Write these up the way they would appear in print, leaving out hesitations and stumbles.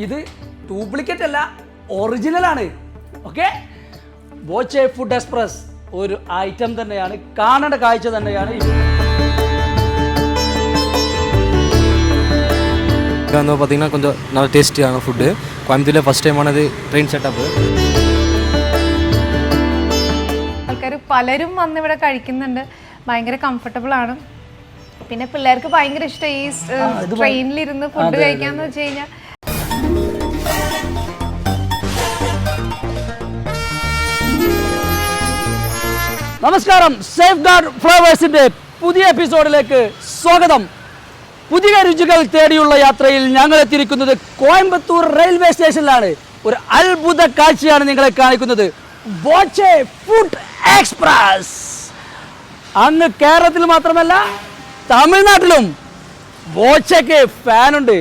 ഇത് ഡ്യൂപ്ലിക്കേറ്റ് അല്ല, ഒറിജിനലാണ്. Okay, Boche food express ഒരു ഐറ്റം തന്നെയാണ്, കാണേണ്ട കാഴ്ച തന്നെയാണ്. பார்த்தீங்கன்னா கொஞ்சம் நல்ல டேஸ்டியான ஃபுட்டு. கோயம்புத்தூரில் ஃபஸ்ட் டைமானது ട്രെയിൻ സെറ്റപ്പ്. ആൾക്കാർ പലരും വന്ന് ഇവിടെ കഴിക്കുന്നുണ്ട്, ഭയങ്കര കംഫർട്ടബിൾ ആണ്. പിന്നെ പിള്ളേർക്ക് ഭയങ്കര ഇഷ്ടം ഈ ട്രെയിനിലിരുന്ന് ഫുഡ് കഴിക്കാന്ന് വെച്ച് കഴിഞ്ഞാൽ. നമസ്കാരം, സേഫ് ഗാർഡ് ഫ്ലവേഴ്സിന്റെ പുതിയ എപ്പിസോഡിലേക്ക് സ്വാഗതം. പുതിയ രുചികൾ തേടിയുള്ള യാത്രയിൽ ഞങ്ങൾ എത്തിയിരിക്കുന്നത് കോയമ്പത്തൂർ റെയിൽവേ സ്റ്റേഷനിലാണ്. ഒരു അത്ഭുത കാഴ്ചയാണ് നിങ്ങളെ കാണിക്കുന്നത്. ബോച്ചെ ഫുഡ് എക്സ്പ്രസ് അങ്ങ് കേരളത്തിൽ മാത്രമല്ല തമിഴ്നാട്ടിലും ബോച്ചയ്ക്ക് ഫാനുണ്ട്.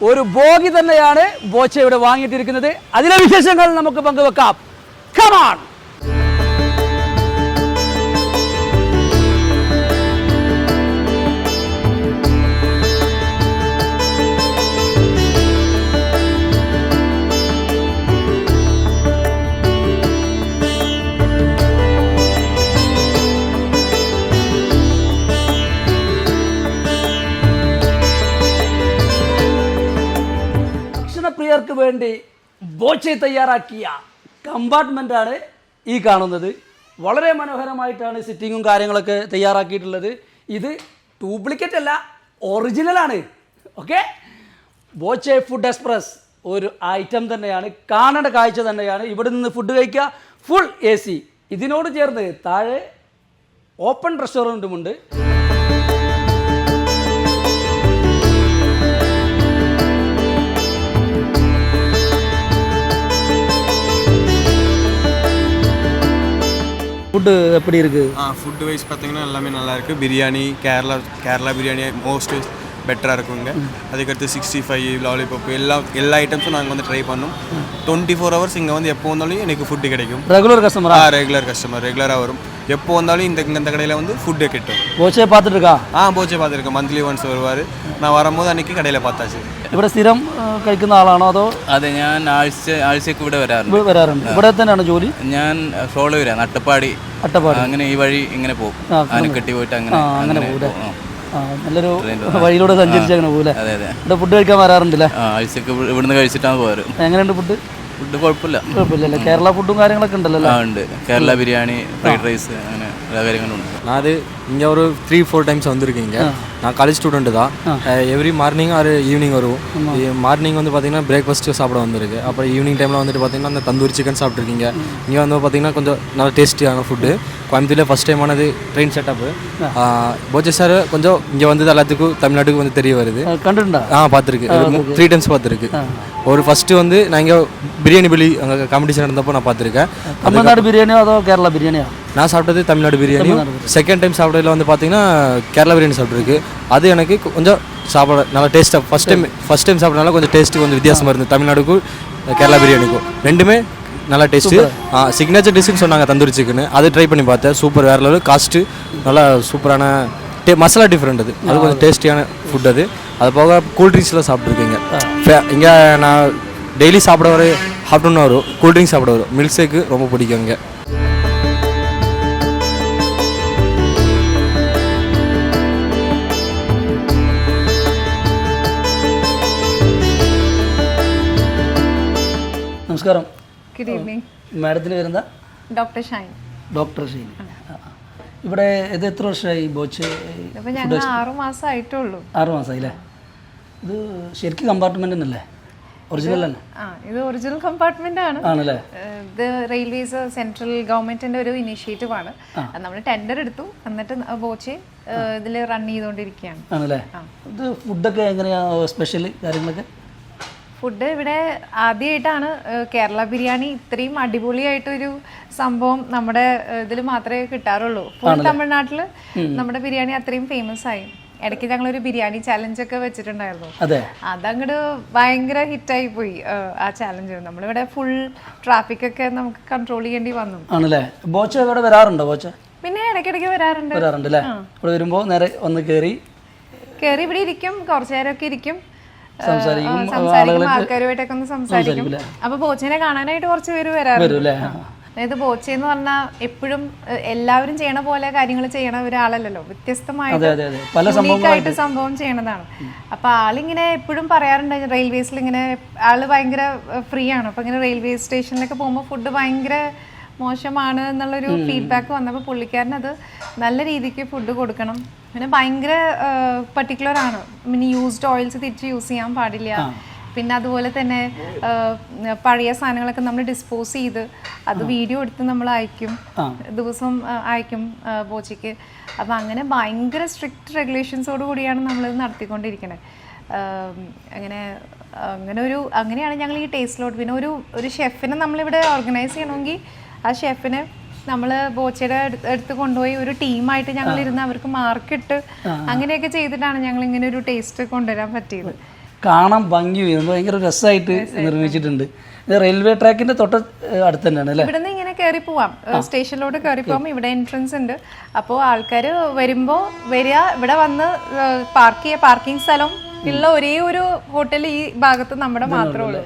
ഒരു ബോഗി തന്നെയാണ് ബോച്ച ഇവിടെ വാങ്ങിയിട്ടിരിക്കുന്നത്. അതിലെ വിശേഷങ്ങൾ നമുക്ക് പങ്കുവെക്കാം. Come on! പ്രിയർക്ക് വേണ്ടി ബോച്ചെ തയ്യാറാക്കിയ കമ്പാർട്ട്മെൻ്റ് ആണ് ഈ കാണുന്നത്. വളരെ മനോഹരമായിട്ടാണ് സിറ്റിങ്ങും കാര്യങ്ങളൊക്കെ തയ്യാറാക്കിയിട്ടുള്ളത്. ഇത് ഡ്യൂപ്ലിക്കേറ്റ് അല്ല, ഒറിജിനലാണ്. ഓക്കെ, ബോച്ചെ ഫുഡ് എക്സ്പ്രസ് ഒരു ഐറ്റം തന്നെയാണ്, കാണേണ്ട കാഴ്ച തന്നെയാണ്. ഇവിടെ നിന്ന് ഫുഡ് കഴിക്കുക, ഫുൾ AC. ഇതിനോട് ചേർന്ന് താഴെ ഓപ്പൺ റെസ്റ്റോറൻറ്റുമുണ്ട്. ஃபுட்டு எப்படி இருக்குது? ஃபுட்டு வைஸ் பார்த்தீங்கன்னா எல்லாமே நல்லாயிருக்கு. பிரியாணி கேரளா பிரியாணி மோஸ்ட் பெட்டராக இருக்குங்க. அதுக்கடுத்து 65 லாலிபாப் எல்லா ஐட்டம்ஸும் நாங்கள் வந்து ட்ரை பண்ணோம். 24 hours இங்கே வந்து எப்போ வந்தாலும் எனக்கு ஃபுட்டு கிடைக்கும். ரெகுலர் கஸ்டமரா? ரெகுலராக வரும். எப்போ வந்தாலும் இந்த கடையில் வந்து ஃபுட்டு கிட்டும். ബോച്ചെ பார்த்துட்டுருக்கா? ബോച്ചെ பார்த்துருக்கேன். மந்த்லி ஒன்ஸ் வருவார். நான் வரும்போது அன்றைக்கி കടയിൽ பார்த்தாச்சு. ഇവിടെ സ്ഥിരം കഴിക്കുന്ന ആളാണോ അതോ? അതെ, ഞാൻ ആഴ്ചക്ക് ഇവിടെ വരാറുണ്ട്. ഇവിടെ തന്നെയാണ് ജോലി? ഞാൻ ഫ്ലോള് വരാം, അട്ടപ്പാടി അങ്ങനെ ഈ വഴി ഇങ്ങനെ പോകും. ആനക്കെട്ടി പോയിട്ട് അങ്ങനെ പോകും. നല്ലൊരു വഴിയിലൂടെ സഞ്ചരിച്ച് അങ്ങനെ പോലെ. അതെ അതെ, ഇവിടെ ഫുഡ് കഴിക്കാൻ വരാറുണ്ടല്ലേ? ആഴ്ചക്ക് ഇവിടുന്ന് കഴിച്ചിട്ടാണ് പോകാറ്. എങ്ങനെയുണ്ട് ഫുഡ്? ഫുഡ് കുഴപ്പമില്ലല്ലേ? കേരള ഫുഡും കാര്യങ്ങളൊക്കെ ഉണ്ടല്ലോ? ഉണ്ട്, കേരള ബിരിയാണി, ഫ്രൈഡ് റൈസ്, അങ്ങനെ എല്ലാ കാര്യങ്ങളും ഉണ്ട്. நான் அது இங்கே ஒரு 3-4 டைம்ஸ் வந்திருக்கீங்க. நான் காலேஜ் ஸ்டூடெண்ட்டு தான். எவ்ரி மார்னிங் ஆர் ஈவினிங் வருவோம். மார்னிங் வந்து பார்த்தீங்கன்னா பிரேக்ஃபாஸ்ட்டு சாப்பிட வந்திருக்கு. அப்புறம் ஈவினிங் டைமில் வந்துட்டு பார்த்தீங்கன்னா அந்த தந்தூரி சிக்கன் சாப்பிட்ருக்கீங்க. இங்கே வந்து பார்த்தீங்கன்னா கொஞ்சம் நல்ல டேஸ்டியான ஃபுட்டு. கோயம்புத்தூரில் ஃபஸ்ட் டைமானது ட்ரெயின் செட்டப்பு. போச்சே சார் கொஞ்சம் இங்கே வந்தது எல்லாத்துக்கும் தமிழ்நாட்டுக்கு வந்து தெரிய வருது. கண்டுண்டா? பார்த்துருக்கு. 3 டைம்ஸ் பார்த்துருக்கு. ஒரு ஃபஸ்ட்டு வந்து நான் இங்கே பிரியாணி பலி அங்கே காம்படிஷன் நடந்தப்போ நான் பார்த்துருக்கேன். தமிழ்நாடு பிரியாணியோ அதோ கேரளா பிரியாணியா? நான் சாப்பிட்டது தமிழ்நாடு பிரியாணியும். செகண்ட் டைம் சாப்பிட்டதில் வந்து பார்த்தீங்கன்னா கேரளா பிரியாணி சாப்பிட்ருக்கு. அது எனக்கு கொஞ்சம் சாப்பிட நல்லா டேஸ்ட்டாக ஃபஸ்ட் டைம் சாப்பிட்றதுனால கொஞ்சம் டேஸ்ட்டு கொஞ்சம் வித்தியாசமாக இருந்தது. தமிழ்நாடுக்கும் கேரளா பிரியாணிக்கும் ரெண்டுமே நல்லா டேஸ்ட்டு. சிக்னேச்சர் டிஷ்ஷுன்னு சொன்னாங்க தந்தூரி சிக்கன். அது ட்ரை பண்ணி பார்த்தேன். சூப்பர், வேறு லெவல். காஸ்ட்டு நல்லா சூப்பரான மசாலா டிஃப்ரெண்ட். அது கொஞ்சம் டேஸ்டியான ஃபுட். அது போக கூல்ட்ரிங்க்ஸ்லாம் சாப்பிட்ருக்கீங்க. இங்கே நான் டெய்லி சாப்பிட ஒரு ஆஃப்டர்நூன் வரும், கூல்ட்ரிங்க்ஸ் சாப்பிட வரும். மில்க் ஷேக்கு ரொம்ப பிடிக்கும் இங்கே. നമസ്കാരം. Good evening. മാഡത്തിന് വരുന്ന? ഡോക്ടർ ഷൈൻ. ഡോക്ടർ ഷൈൻ. ഇവിടെ ഇത് എത്ര വർഷമായി ബോച്ചെ? ഇപ്പം ഞങ്ങൾ 6 മാസമായിട്ടുള്ളൂ. 6 മാസമായില്ലേ? ഇത് ശരിക്കും കമ്പാർട്ട്മെന്റ് തന്നെയല്ലേ? ഒറിജിനൽ തന്നെ? ഇത് ഒറിജിനൽ കമ്പാർട്ട്മെന്റ് ആണ്. ആണല്ലേ? ഇത് റെയിൽവേസ് സെൻട്രൽ ഗവൺമെന്റിന്റെ ഒരു ഇനിഷ്യേറ്റീവ് ആണ്. നമ്മൾ ടെൻഡർ എടുത്തു, എന്നിട്ട് ബോച്ചെ ഇതിൽ റൺ ചെയ്തുകൊണ്ടിരിക്കുകയാണ്. ആണല്ലേ? ഇത് ഫുഡൊക്കെ എങ്ങനെയാ സ്പെഷ്യൽ കാര്യങ്ങളൊക്കെ? ഫുഡ് ഇവിടെ ആദ്യമായിട്ടാണ് കേരള ബിരിയാണി ഇത്രയും അടിപൊളിയായിട്ടൊരു സംഭവം നമ്മുടെ ഇതിൽ മാത്രമേ കിട്ടാറുള്ളൂ. ഫുൾ തമിഴ്നാട്ടിൽ നമ്മുടെ ബിരിയാണി അത്രയും ഫേമസ് ആയി. ഇടയ്ക്ക് ഞങ്ങളൊരു ബിരിയാണി ചാലഞ്ച് ഒക്കെ വെച്ചിട്ടുണ്ടായിരുന്നു. അതങ്ങോട്ട് ഭയങ്കര ഹിറ്റായി പോയി ആ ചാലഞ്ച്. നമ്മളിവിടെ ഫുൾ ട്രാഫിക് ഒക്കെ നമുക്ക് കൺട്രോൾ ചെയ്യേണ്ടി വന്നു. ആണല്ലേ? ബോച്ച ഇവിടെ വരാറുണ്ടോ? ബോച്ച പിന്നെ ഇടയ്ക്കിടയ്ക്ക് വരാറുണ്ട്. അല്ലേ? ഇവിടെ വരുമ്പോൾ നേരെ ഒന്ന് കയറി ഇവിടെ ഇരിക്കും, കുറച്ചു നേരമൊക്കെ ഇരിക്കും. സംസാരിക്കും, ആൾക്കാരുമായിട്ടൊക്കെ ഒന്ന് സംസാരിക്കും. അപ്പൊ ബോച്ചേനെ കാണാനായിട്ട് കുറച്ച് പേര് വരാറുണ്ട്. അതായത് ബോച്ചെ എന്ന് പറഞ്ഞാൽ എപ്പോഴും എല്ലാവരും ചെയ്യണ പോലെ കാര്യങ്ങൾ ചെയ്യണ ഒരാളല്ലല്ലോ, വ്യത്യസ്തമായിട്ട് സംഭവം ചെയ്യണതാണ്. അപ്പൊ ആളിങ്ങനെ എപ്പോഴും പറയാറുണ്ട്, റെയിൽവേസിൽ ഇങ്ങനെ ആള് ഭയങ്കര ഫ്രീ ആണ്. അപ്പൊ ഇങ്ങനെ റെയിൽവേ സ്റ്റേഷനിലൊക്കെ പോകുമ്പോൾ ഫുഡ് ഭയങ്കര മോശമാണ് എന്നുള്ളൊരു ഫീഡ്ബാക്ക് വന്നപ്പോൾ പുള്ളിക്കാരൻ അത് നല്ല രീതിക്ക് ഫുഡ് കൊടുക്കണം. പിന്നെ ഭയങ്കര പർട്ടിക്കുലർ ആണ്. പിന്നെ യൂസ്ഡ് ഓയിൽസ് തിരിച്ച് യൂസ് ചെയ്യാൻ പാടില്ല. പിന്നെ അതുപോലെ തന്നെ പഴയ സാധനങ്ങളൊക്കെ നമ്മൾ ഡിസ്പോസ് ചെയ്ത് അത് വീഡിയോ എടുത്ത് നമ്മൾ അയക്കും, ദിവസം അയക്കും ബോച്ചയ്ക്ക്. അപ്പം അങ്ങനെ ഭയങ്കര സ്ട്രിക്റ്റ് റെഗുലേഷൻസോട് കൂടിയാണ് നമ്മളിത് നടത്തിക്കൊണ്ടിരിക്കുന്നത്. അങ്ങനെയാണ് ഞങ്ങൾ ഈ ടേസ്റ്റിലോട്ട്. പിന്നെ ഒരു ഷെഫിനെ നമ്മളിവിടെ ഓർഗനൈസ് ചെയ്യണമെങ്കിൽ ആ ഷെഫിനെ നമ്മൾ ബോച്ചയുടെ അടുത്ത് കൊണ്ടുപോയി ഒരു ടീമായിട്ട് ഞങ്ങൾ ഇരുന്ന് അവർക്ക് മാർക്കിട്ട് അങ്ങനെയൊക്കെ ചെയ്തിട്ടാണ് ഞങ്ങൾ ഇങ്ങനെ ഒരു ടേസ്റ്റ് കൊണ്ടുവരാൻ പറ്റിയത്. കാണാൻ ഭംഗി ഭയങ്കര രസമായിട്ട് നിർമ്മിച്ചിട്ടുണ്ട്. റെയിൽവേ ട്രാക്കിന്റെ തൊട്ട് അടുത്ത് തന്നെയാണ് അല്ലേ? ഇവിടുന്ന് ഇങ്ങനെ കയറി പോവാം, സ്റ്റേഷനിലോട്ട് കയറി പോവാം. ഇവിടെ എൻട്രൻസ് ഉണ്ട്. അപ്പോൾ ആൾക്കാർ വരുമ്പോൾ ഇവിടെ വന്ന് പാർക്കിംഗ് സ്ഥലം ഉള്ള ഒരേ ഒരു ഹോട്ടൽ ഈ ഭാഗത്ത് നമ്മുടെ മാത്രമേ ഉള്ളൂ.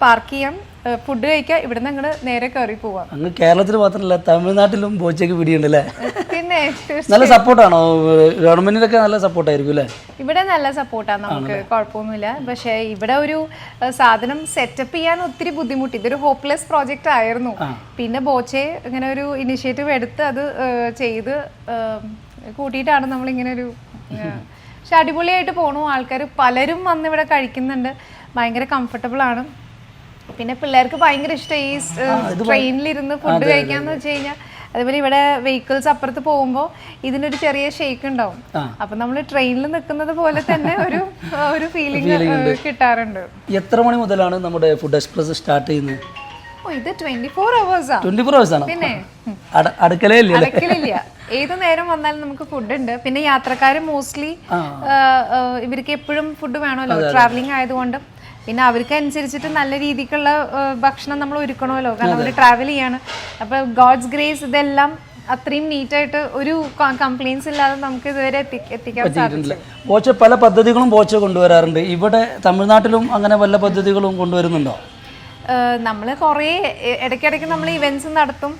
പാർക്ക് ചെയ്യാം, ഫുഡ് കഴിക്കാം, ഇവിടുന്ന് അങ്ങോട്ട് നേരെ കയറി പോവാം. അങ്ങ് കേരളത്തിൽ മാത്രമല്ല തമിഴ്നാട്ടിലും ബോച്ചയ്ക്ക് പിടിയുണ്ട് അല്ലേ? പിന്നെ നല്ല സപ്പോർട്ടാണോ? ഗവൺമെന്റിനൊക്കെ നല്ല സപ്പോർട്ടായിരിക്കും അല്ലേ? ഇവിടെ നല്ല സപ്പോർട്ടാണ്, നമുക്ക് കുഴപ്പമൊന്നുമില്ല. പക്ഷേ ഇവിടെ ഒരു സാധനം സെറ്റപ്പ് ചെയ്യാൻ ഒത്തിരി ബുദ്ധിമുട്ടി. ഇതൊരു ഹോപ്പ്ലെസ് പ്രോജക്റ്റ് ആയിരുന്നു. പിന്നെ ബോച്ചെ ഇങ്ങനെ ഒരു ഇനിഷ്യേറ്റീവ് എടുത്ത് അത് ചെയ്ത് കൂട്ടിയിട്ടാണ് നമ്മളിങ്ങനെ ഒരു. പക്ഷെ അടിപൊളിയായിട്ട് പോണു. ആൾക്കാർ പലരും വന്ന് ഇവിടെ കഴിക്കുന്നുണ്ട്, ഭയങ്കര കംഫർട്ടബിൾ ആണ്. പിന്നെ പിള്ളേർക്ക് ഭയങ്കര ഇഷ്ടം ഈ ട്രെയിനിലിരുന്ന് ഫുഡ് കഴിക്കാന്ന് വെച്ച് കഴിഞ്ഞാൽ. അതുപോലെ ഇവിടെ വെഹിക്കിൾസ് അപ്പുറത്ത് പോകുമ്പോൾ ഇതിനൊരു ചെറിയ ഷേക്ക് ഉണ്ടാവും. അപ്പൊ നമ്മൾ ട്രെയിനിൽ നിൽക്കുന്നത് പോലെ തന്നെ ഒരു ഫീലിംഗ് കിട്ടാറുണ്ട്. എത്ര മണി മുതലാണ് നമ്മുടെ ഫുഡ് എക്സ്പ്രസ് സ്റ്റാർട്ട് ചെയ്യുന്നത്? ഇത് 24 hours ആണ്. 24 hours ആണ്. പിന്നെ അടുക്കളയില്ല. ഏത് നേരം വന്നാലും നമുക്ക് ഫുഡ് ഉണ്ട്. പിന്നെ യാത്രക്കാർ മോസ്റ്റ്ലി ഇവർക്ക് എപ്പോഴും ഫുഡ് വേണമല്ലോ, ട്രാവലിംഗ് ആയതുകൊണ്ട്. പിന്നെ അവർക്ക് അനുസരിച്ചിട്ട് നല്ല രീതിക്കുള്ള ഭക്ഷണം നമ്മൾ ഒരുക്കണമല്ലോ, കാരണം അവർ ട്രാവൽ ചെയ്യാണ്. അപ്പോൾ ഗോഡ്സ് ഗ്രേസ് ഇതെല്ലാം അത്രയും നീറ്റായിട്ട് ഒരു കംപ്ലയിൻസ് ഇല്ലാതെ നമുക്ക് ഇതുവരെ എത്തിക്കാൻ സാധിച്ചു. ബോച്ച പല പദ്ധതികളും ബോച്ച കൊണ്ടുവരാറുണ്ട്. ഇവിടെ തമിഴ്നാട്ടിലും അങ്ങനെ വല്ല പദ്ധതികളും കൊണ്ടുവരുന്നുണ്ടോ? നമ്മൾ കുറേ ഇടയ്ക്കിടയ്ക്ക് നമ്മൾ ഇവന്റ്സ് നടത്തും.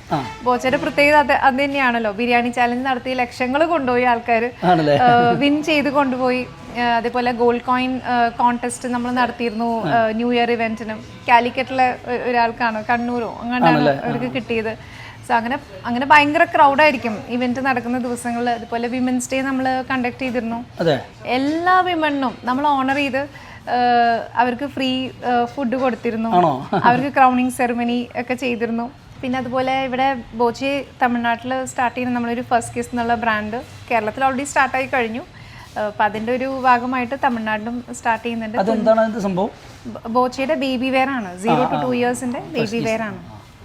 ബോച്ചയുടെ പ്രത്യേകത അത് തന്നെയാണല്ലോ. ബിരിയാണി ചാലഞ്ച് നടത്തി ലക്ഷങ്ങൾ കൊണ്ടുപോയി ആൾക്കാർ, വിൻ ചെയ്ത് കൊണ്ടുപോയി. അതേപോലെ ഗോൾഡ് കോയിൻ കോൺടെസ്റ്റ് നമ്മൾ നടത്തിയിരുന്നു ന്യൂ ഇയർ ഇവന്റിനും. കാലിക്കറ്റിലെ ഒരാൾക്കാണ്, കണ്ണൂരോ അങ്ങനെയാണ് അവർക്ക് കിട്ടിയത്. സോ അങ്ങനെ ഭയങ്കര ക്രൗഡായിരിക്കും ഇവന്റ് നടക്കുന്ന ദിവസങ്ങളിൽ. അതുപോലെ വിമൻസ് ഡേ നമ്മൾ കണ്ടക്ട് ചെയ്തിരുന്നു. എല്ലാ വിമണിനും നമ്മൾ ഓണർ ചെയ്ത് അവർക്ക് ഫ്രീ ഫുഡ് കൊടുത്തിരുന്നു. അവർക്ക് ക്രൗണിങ് സെറിമണി ഒക്കെ ചെയ്തിരുന്നു. പിന്നെ അതുപോലെ ഇവിടെ ബോച്ചെ തമിഴ്നാട്ടിൽ സ്റ്റാർട്ട് ചെയ്യുന്ന നമ്മളൊരു ഫസ്റ്റ് കിസ് എന്നുള്ള ബ്രാൻഡ് കേരളത്തിൽ ഓൾറെഡി സ്റ്റാർട്ടായി കഴിഞ്ഞു. അപ്പം അതിൻ്റെ ഒരു ഭാഗമായിട്ട് തമിഴ്നാട്ടിലും സ്റ്റാർട്ട് ചെയ്യുന്നുണ്ട്. ബോച്ചയുടെ ബേബി വെയർ ആണ്, 0 to 2 years ബേബി വെയർ ആണ്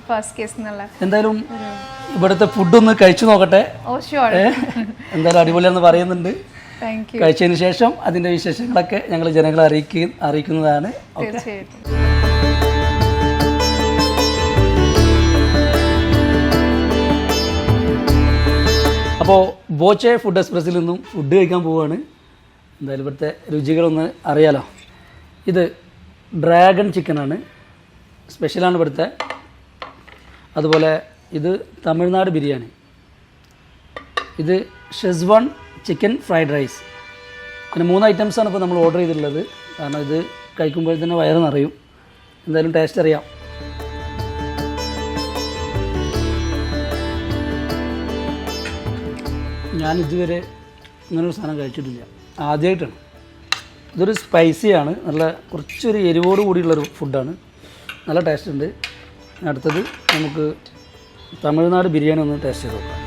ഫസ്റ്റ് കേസ് എന്നുള്ള. എന്തായാലും ഇവിടുത്തെ ഫുഡ് ഒന്ന് കഴിച്ചു നോക്കട്ടെ. Oh sure. എന്തായാലും അടിപൊളിയാണെന്ന് പറയുന്നുണ്ട്. Thank you. കഴിച്ചതിന് ശേഷം അതിൻ്റെ വിശേഷങ്ങളൊക്കെ ഞങ്ങൾ ജനങ്ങളെ അറിയിക്കുന്നതാണ്. തീർച്ചയായിട്ടും. അപ്പോൾ ബോച്ചെ ഫുഡ് എക്സ്പ്രസ്സിൽ നിന്നും ഫുഡ് കഴിക്കാൻ പോവുകയാണ്. എന്തായാലും ഇവിടുത്തെ രുചികളൊന്ന് അറിയാലോ. ഇത് ഡ്രാഗൺ ചിക്കനാണ്, സ്പെഷ്യലാണ് ഇവിടുത്തെ. അതുപോലെ ഇത് തമിഴ്നാട് ബിരിയാണി, ഇത് ഷെസ്വാൻ ചിക്കൻ ഫ്രൈഡ് റൈസ്. പിന്നെ 3 ഐറ്റംസാണ് ഇപ്പോൾ നമ്മൾ ഓർഡർ ചെയ്തിട്ടുള്ളത്. കാരണം ഇത് കഴിക്കുമ്പോൾ തന്നെ വയറ് നിറയും. എന്തായാലും ടേസ്റ്റ് അറിയാം. ഞാൻ ഇതുവരെ ഇങ്ങനൊരു സാധനം കഴിച്ചിട്ടില്ല, ആദ്യമായിട്ടാണ്. ഇതൊരു സ്പൈസിയാണ്, നല്ല കുറച്ചൊരു എരിവോട് കൂടിയുള്ളൊരു ഫുഡാണ്. നല്ല ടേസ്റ്റ് ഉണ്ട്. അടുത്തത് നമുക്ക് തമിഴ്നാട് ബിരിയാണി ഒന്ന് ടേസ്റ്റ് ചെയ്ത് നോക്കാം.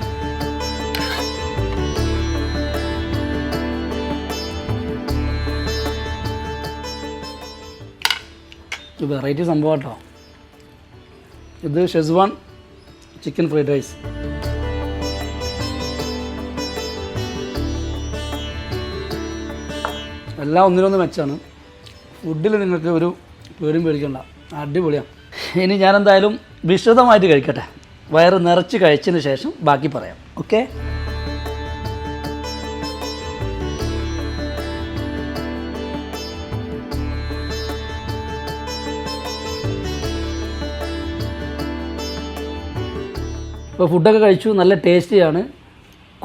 വെറൈറ്റി സംഭവം കേട്ടോ. ഇത് ഷെസ്വാൻ ചിക്കൻ ഫ്രൈഡ് റൈസ്. എല്ലാം ഒന്നിനൊന്ന് മെച്ചാണ്. ഫുഡിൽ നിങ്ങൾക്ക് ഒരു പേടിയും പേടിക്കണ്ട, അടിപൊളിയാണ്. ഇനി ഞാനെന്തായാലും വിശദമായിട്ട് കഴിക്കട്ടെ. വയറ് നിറച്ച് കഴിച്ചതിന് ശേഷം ബാക്കി പറയാം. ഓക്കെ? ഇപ്പോൾ ഫുഡൊക്കെ കഴിച്ചു, നല്ല ടേസ്റ്റിയാണ്,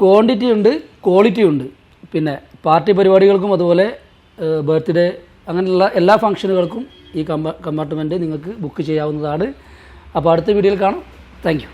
ക്വാണ്ടിറ്റി ഉണ്ട്, ക്വാളിറ്റി ഉണ്ട്. പിന്നെ പാർട്ടി പരിപാടികൾക്കും അതുപോലെ ബർത്ത്ഡേ അങ്ങനെയുള്ള എല്ലാ ഫംഗ്ഷനുകൾക്കും ഈ കമ്പാർട്ട്മെൻറ്റ് നിങ്ങൾക്ക് ബുക്ക് ചെയ്യാവുന്നതാണ്. അപ്പോൾ അടുത്ത വീഡിയോയിൽ കാണാം. Thank you.